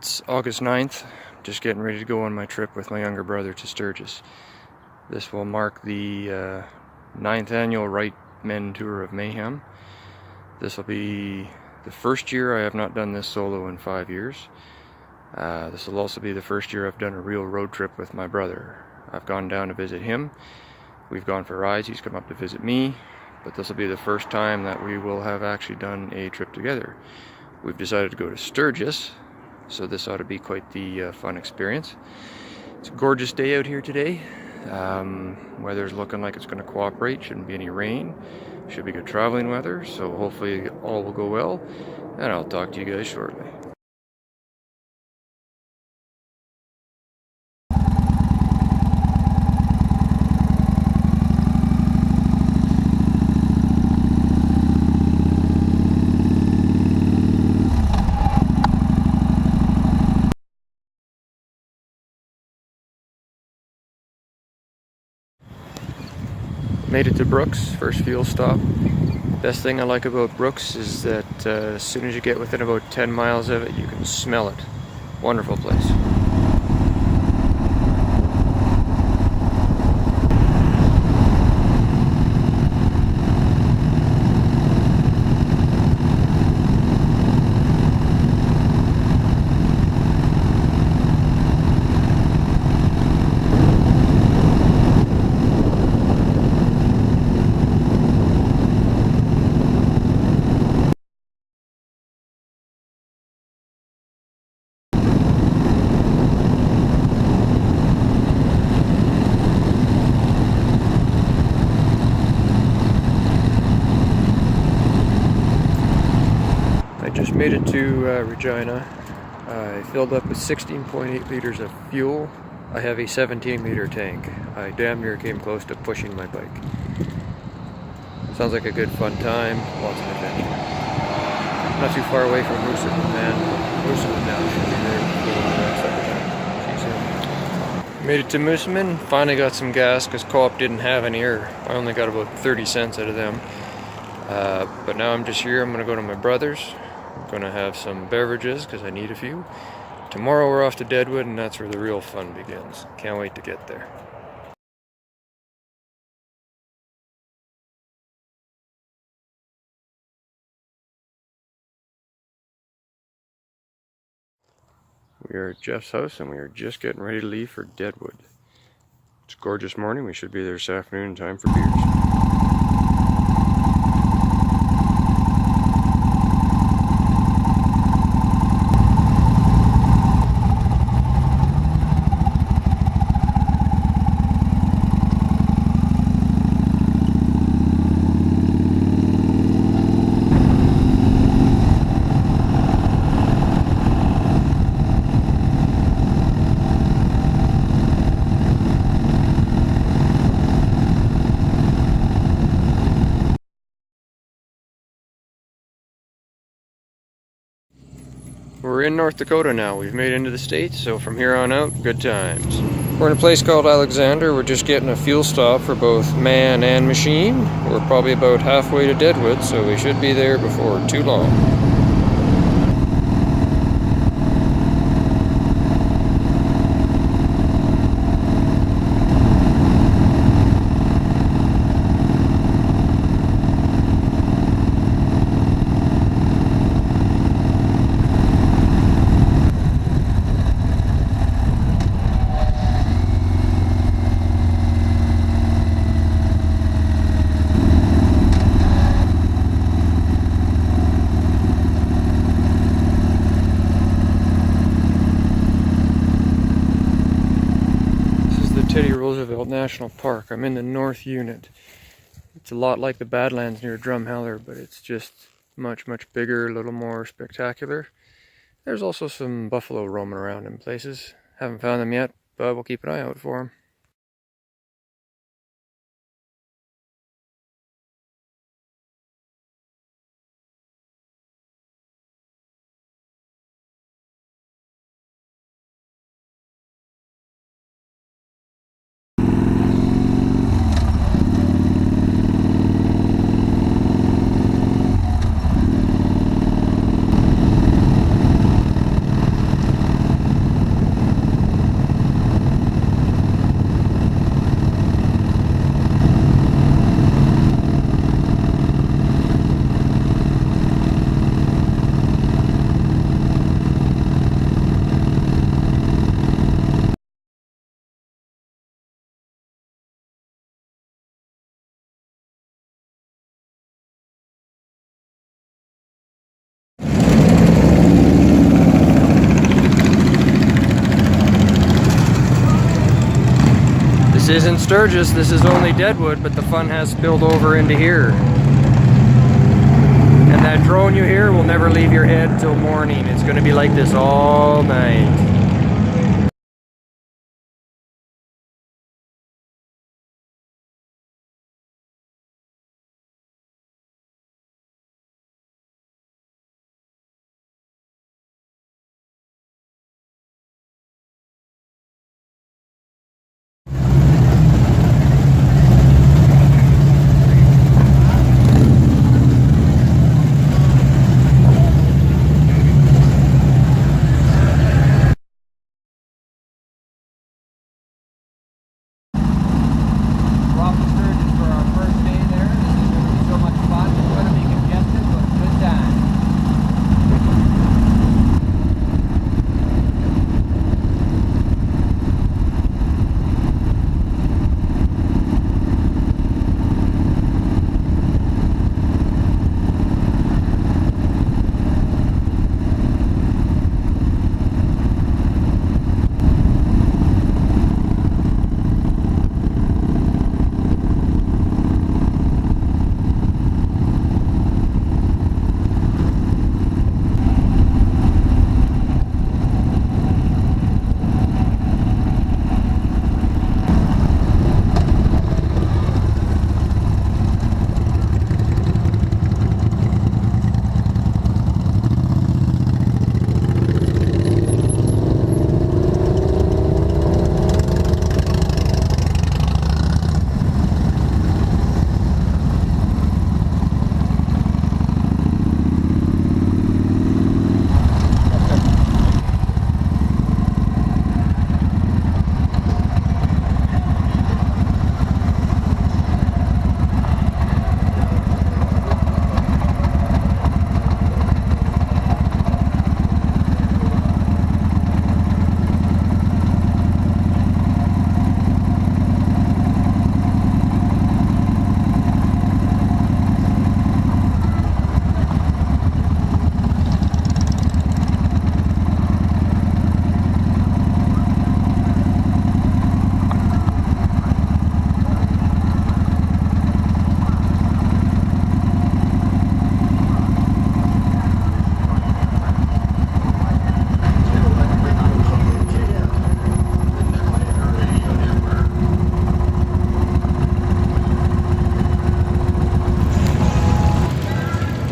It's August 9th, just getting ready to go on my trip with my younger brother to Sturgis. This will mark the 9th annual Wright Men Tour of Mayhem. This will be the first year I have not done this solo in 5 years. This will also be the first year I've done a real road trip with my brother. I've gone down to visit him. We've gone for rides, he's come up to visit me, but this will be the first time that we will have actually done a trip together. We've decided to go to Sturgis, so this ought to be quite the fun experience. It's a gorgeous day out here today. Weather's looking like it's going to cooperate, shouldn't be any rain, should be good traveling weather, so hopefully all will go well, and I'll talk to you guys shortly. Made it to Brooks, first fuel stop. Best thing I like about Brooks is that as soon as you get within about 10 miles of it, you can smell it. Wonderful place. Just made it to Regina. I filled up with 16.8 liters of fuel. I have a 17-liter tank. I damn near came close to pushing my bike. Sounds like a good fun time, lots of adventure. Not too far away from Mooseman, man. Mooseman now should be there before the Made it to Mooseman, finally got some gas because Co-op didn't have any, or I only got about 30 cents out of them. But now I'm just here, I'm going to go to my brother's. I'm going to have some beverages because I need a few. Tomorrow we're off to Deadwood and that's where the real fun begins. Can't wait to get there. We are at Jeff's house and we are just getting ready to leave for Deadwood. It's a gorgeous morning. We should be there this afternoon in time for beers. We're in North Dakota now. We've made it into the States, so from here on out, good times. We're in a place called Alexander. We're just getting a fuel stop for both man and machine. We're probably about halfway to Deadwood, so we should be there before too long. Teddy Roosevelt National Park. I'm in the North Unit. It's a lot like the Badlands near Drumheller, but it's just much bigger, a little more spectacular. There's also some buffalo roaming around in places. Haven't found them yet, but we'll keep an eye out for them. isn't Sturgis, this is only Deadwood, but the fun has spilled over into here. And that drone you hear will never leave your head till morning. It's going to be like this all night.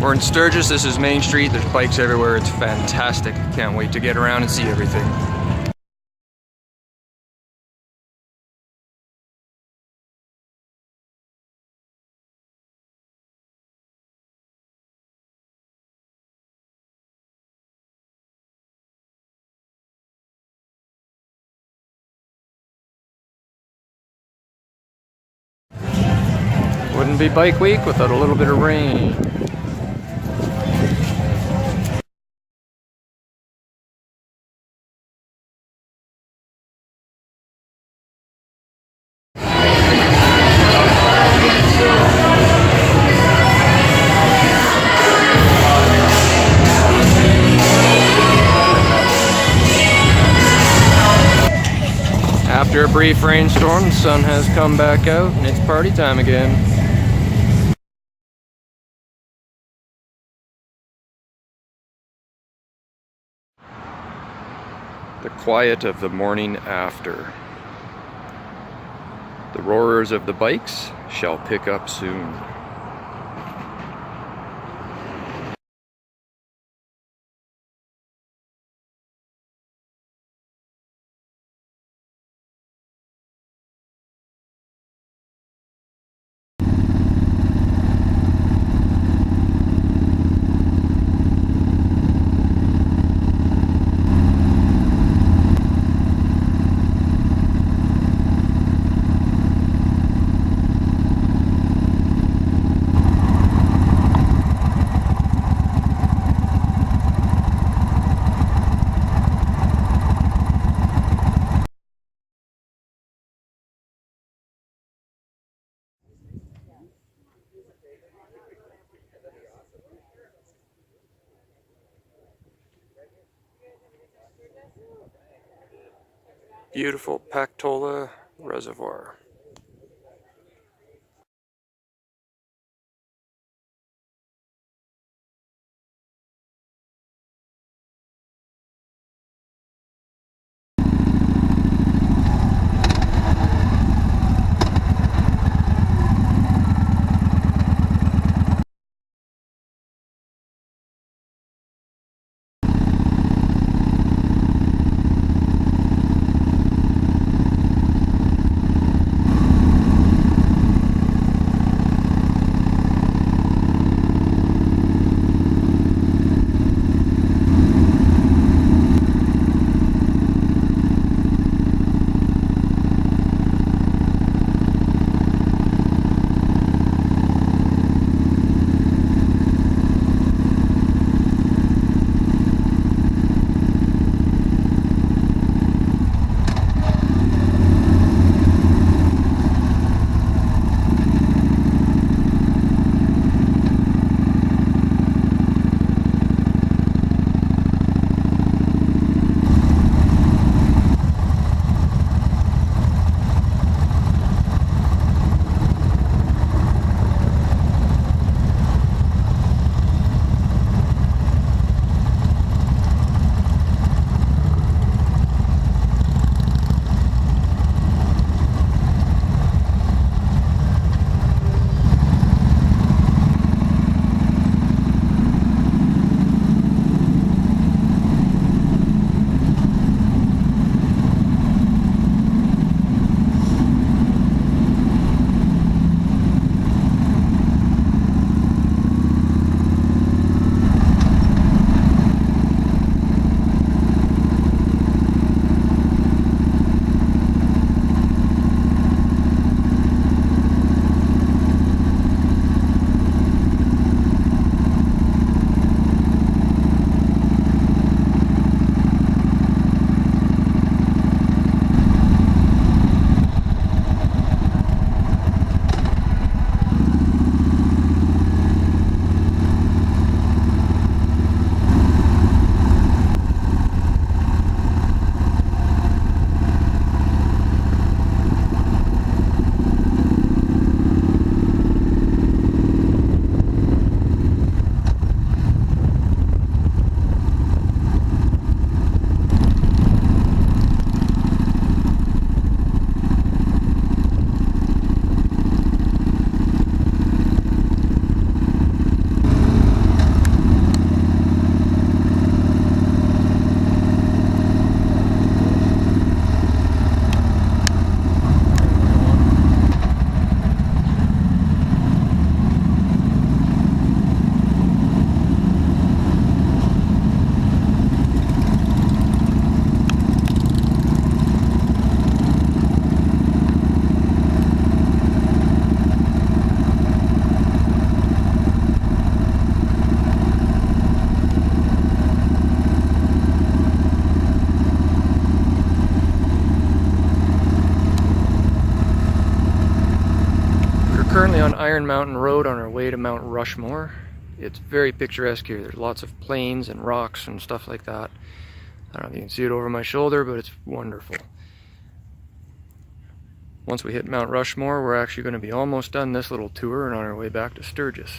We're in Sturgis, this is Main Street, there's bikes everywhere, it's fantastic. Can't wait to get around and see everything. Wouldn't be bike week without a little bit of rain. After a brief rainstorm, the sun has come back out and it's party time again. The quiet of the morning after. The roarers of the bikes shall pick up soon. Beautiful Pactola Reservoir. currently on Iron Mountain Road on our way to Mount Rushmore. It's very picturesque here. There's lots of plains and rocks and stuff like that. I don't know if you can see it over my shoulder, but it's wonderful. Once we hit Mount Rushmore, we're actually going to be almost done this little tour and on our way back to Sturgis.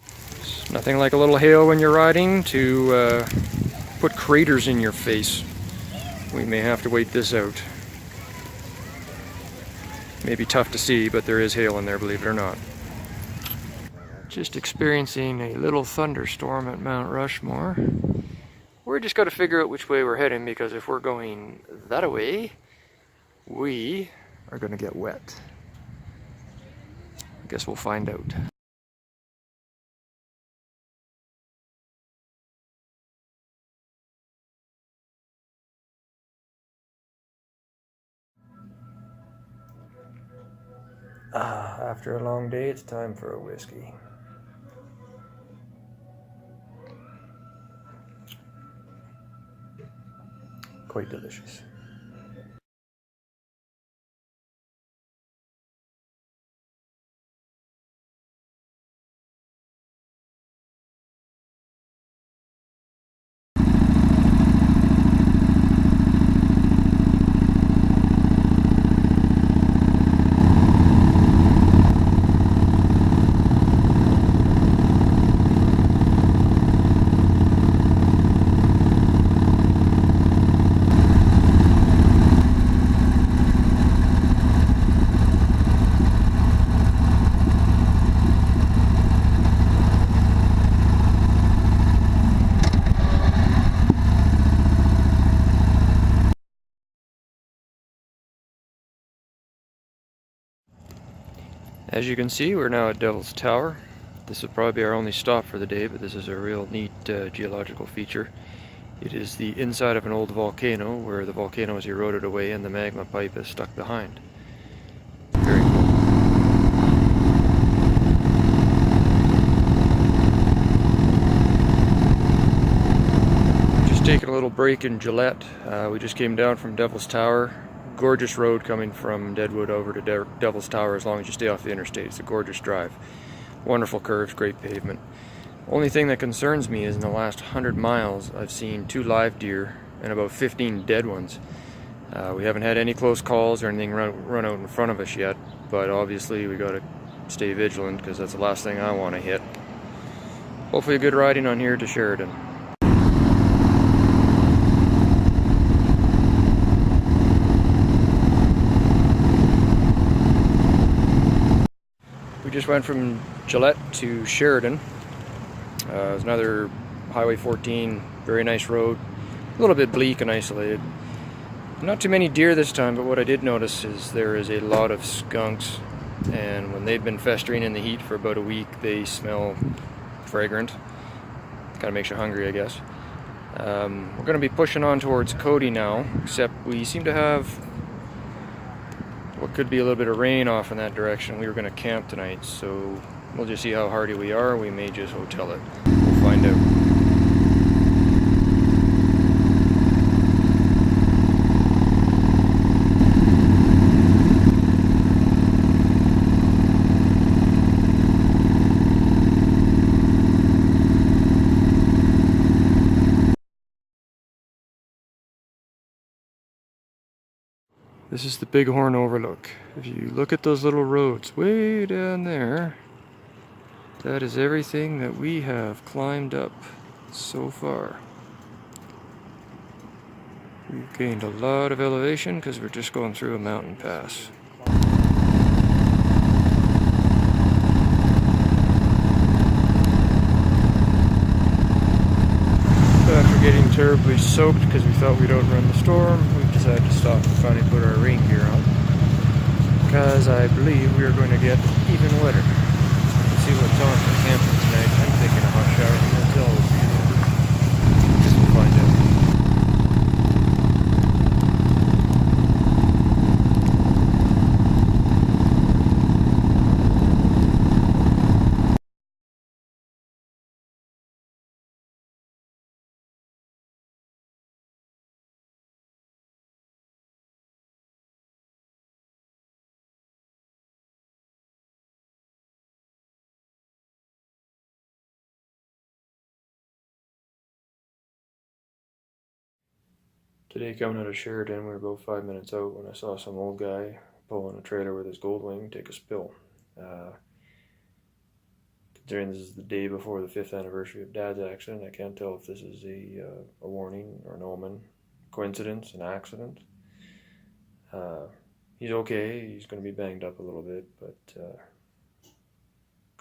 It's nothing like a little hail when you're riding to put craters in your face. We may have to wait this out. May be tough to see, but there is hail in there, believe it or not. Just experiencing a little thunderstorm at Mount Rushmore. We're just got to figure out which way we're heading, because if we're going that way, we are going to get wet. I guess we'll find out. After a long day, it's time for a whiskey. Quite delicious. As you can see, we're now at Devil's Tower. This will probably be our only stop for the day, but this is a real neat geological feature. It is the inside of an old volcano where the volcano is eroded away and the magma pipe is stuck behind. Very cool. Just taking a little break in Gillette. We just came down from Devil's Tower. Gorgeous road coming from Deadwood over to Devil's Tower as long as you stay off the interstate. It's a gorgeous drive. Wonderful curves, great pavement. Only thing that concerns me is in the last 100 miles I've seen 2 live deer and about 15 dead ones. We haven't had any close calls or anything run out in front of us yet, but obviously we got to stay vigilant because that's the last thing I want to hit. Hopefully good riding on here to Sheridan. We just went from Gillette to Sheridan. There's another Highway 14, very nice road, a little bit bleak and isolated. Not too many deer this time, but what I did notice is there is a lot of skunks, and when they've been festering in the heat for about a week, they smell fragrant. Kind of makes you hungry, I guess. We're going to be pushing on towards Cody now, except we seem to have what could be a little bit of rain off in that direction. We were going to camp tonight, so we'll just see how hardy we are. We may just hotel it. We'll find out. This is the Bighorn Overlook. If you look at those little roads way down there, that is everything that we have climbed up so far. We've gained a lot of elevation because we're just going through a mountain pass. After getting terribly soaked because we thought we'd outrun the storm, we decided to stop and finally put our rain gear on, because I believe we are going to get even wetter. Let's see what's on for camping tonight. I'm thinking a hot shower in the hotel would be in order. Guess we'll find out. Today coming out of Sheridan, we were about 5 minutes out when I saw some old guy pulling a trailer with his Goldwing take a spill. Considering this is the day before the 5th anniversary of Dad's accident, I can't tell if this is a warning or an omen, coincidence, an accident. He's okay, he's going to be banged up a little bit, but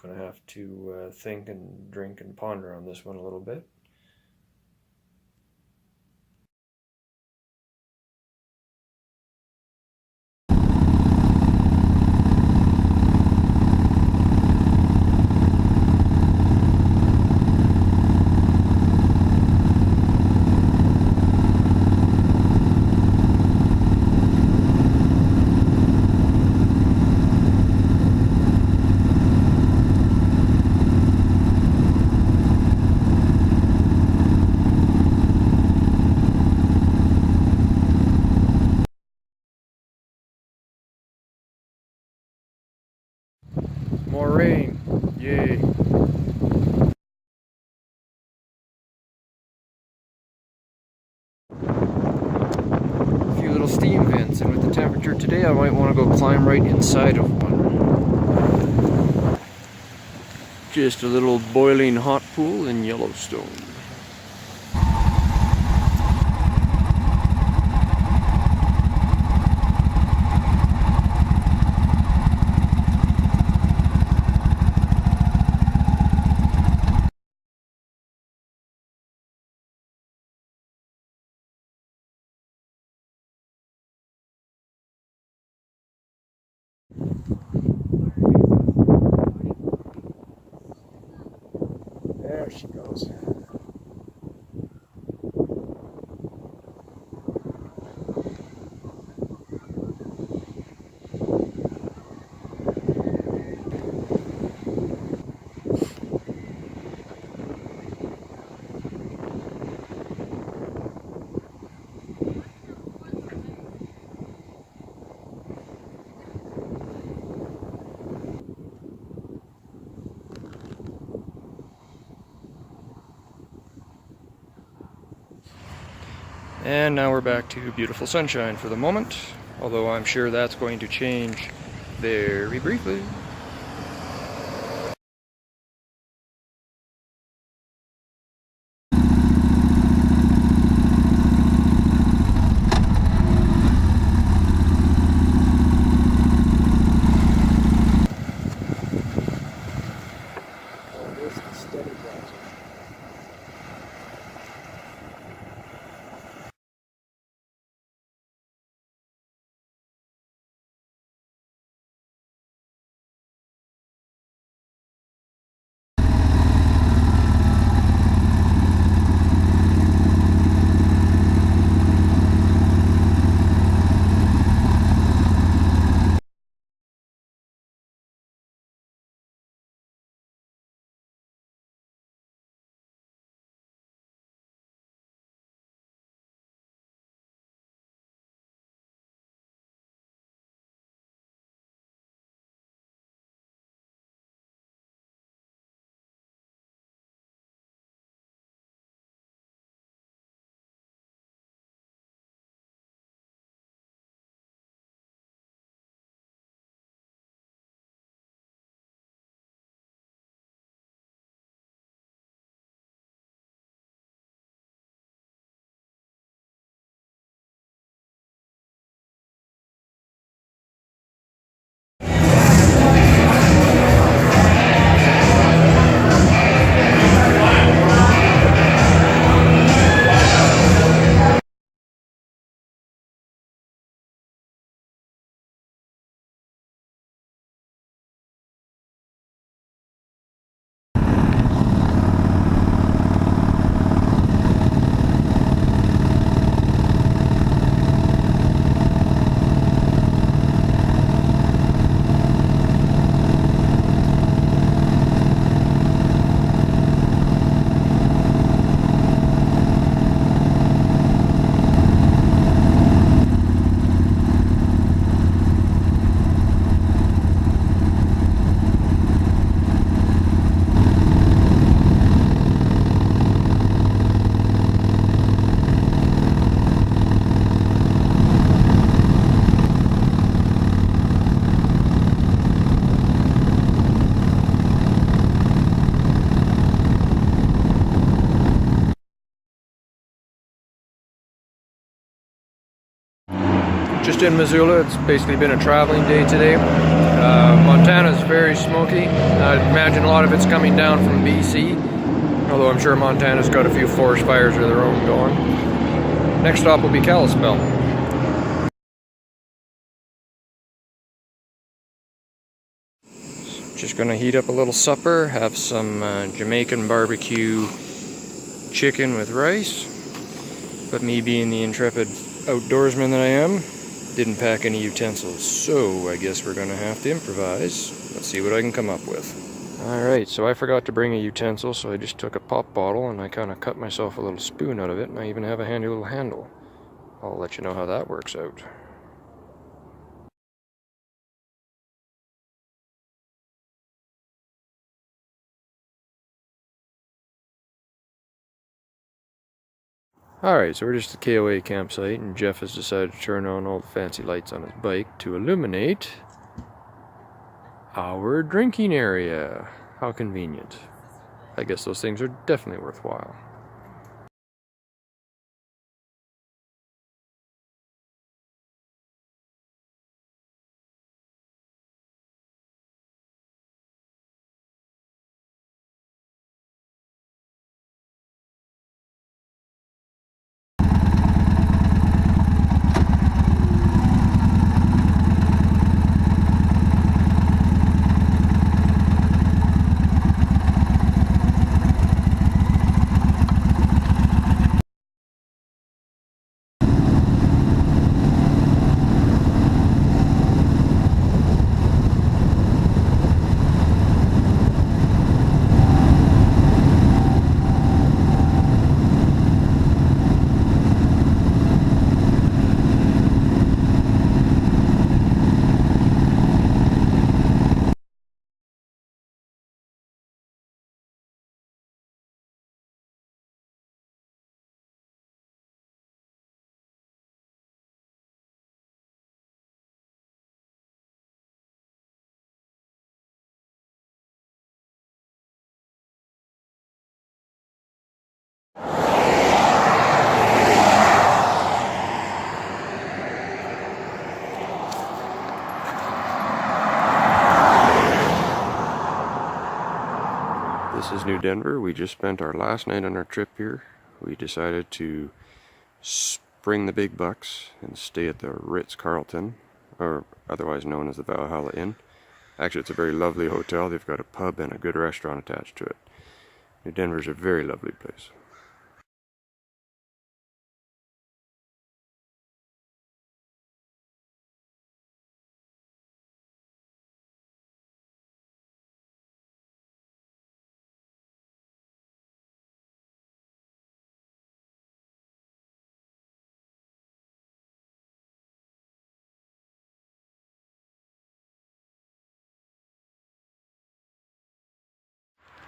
going to have to think and drink and ponder on this one a little bit. More rain, yay. A few little steam vents, and with the temperature today I might want to go climb right inside of one. Just a little boiling hot pool in Yellowstone. There she goes. And now we're back to beautiful sunshine for the moment, although I'm sure that's going to change very briefly. just in Missoula. It's basically been a traveling day today. Montana's very smoky. I imagine a lot of it's coming down from BC, although I'm sure Montana's got a few forest fires of their own going. Next stop will be Kalispell. Just gonna heat up a little supper, have some Jamaican barbecue chicken with rice. But me being the intrepid outdoorsman that I am, didn't pack any utensils, so I guess we're gonna have to improvise. Let's see what I can come up with. Alright, so I forgot to bring a utensil, so I just took a pop bottle and I kind of cut myself a little spoon out of it, and I even have a handy little handle. I'll let you know how that works out. Alright, so we're just at the KOA campsite, and Jeff has decided to turn on all the fancy lights on his bike to illuminate our drinking area. How convenient. I guess those things are definitely worthwhile. This is New Denver. We just spent our last night on our trip here. We decided to spring the big bucks and stay at the Ritz-Carlton, or otherwise known as the Valhalla Inn. Actually, it's a very lovely hotel. They've got a pub and a good restaurant attached to it. New Denver's a very lovely place.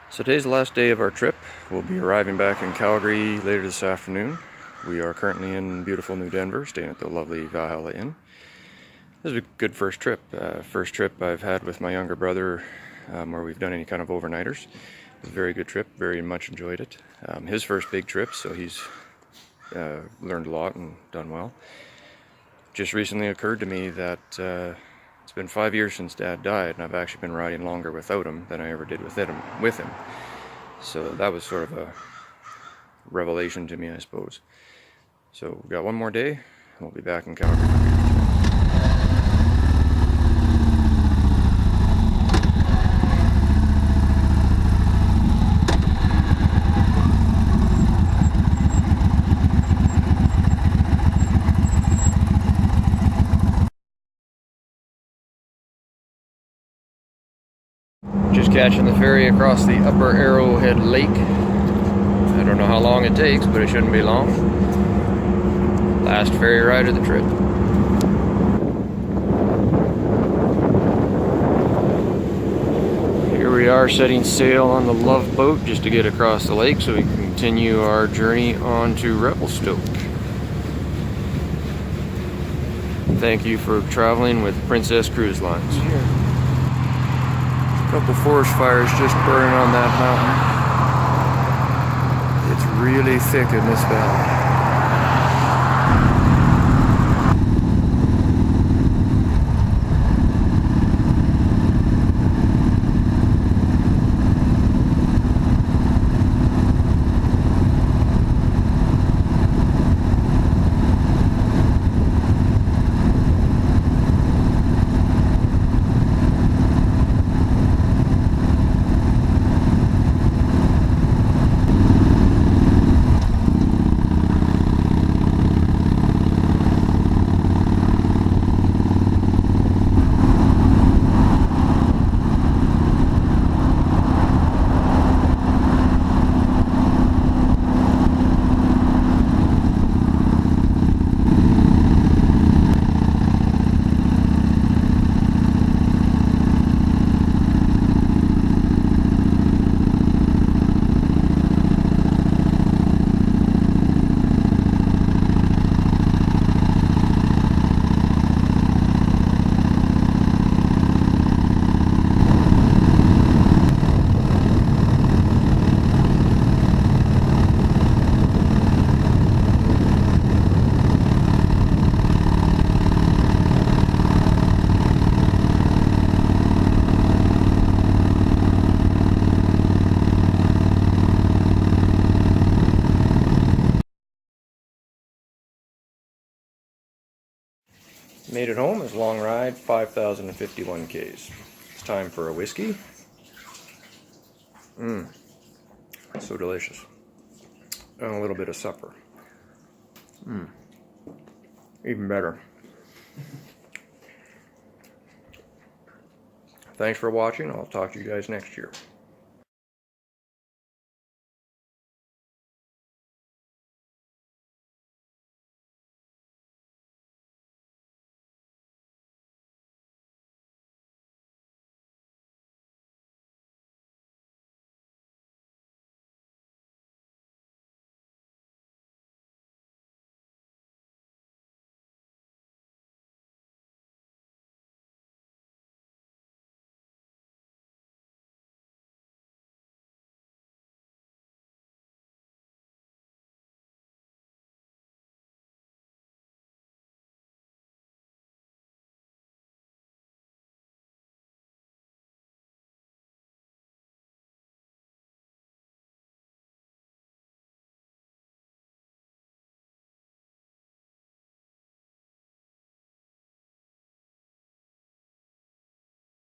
So today's the last day of our trip. We'll be arriving back in Calgary later this afternoon. We are currently in beautiful New Denver, staying at the lovely Valhalla Inn. This is a good first trip. First trip I've had with my younger brother where we've done any kind of overnighters. It was a very good trip, very much enjoyed it. His first big trip, so he's learned a lot and done well. Just recently occurred to me that it's been 5 years since Dad died, and I've actually been riding longer without him than I ever did with him. So that was sort of a revelation to me, I suppose. So we've got one more day, and we'll be back in Calgary. Just catching the ferry across the Upper Arrowhead Lake. I don't know how long it takes, but it shouldn't be long. Last ferry ride of the trip. Here we are setting sail on the Love Boat just to get across the lake so we can continue our journey on to Revelstoke. Thank you for traveling with Princess Cruise Lines. Couple forest fires just burning on that mountain. It's really thick in this valley. Made it home. It's a long ride, 5,051 Ks. It's time for a whiskey. So delicious. And a little bit of supper. Even better. Thanks for watching. I'll talk to you guys next year.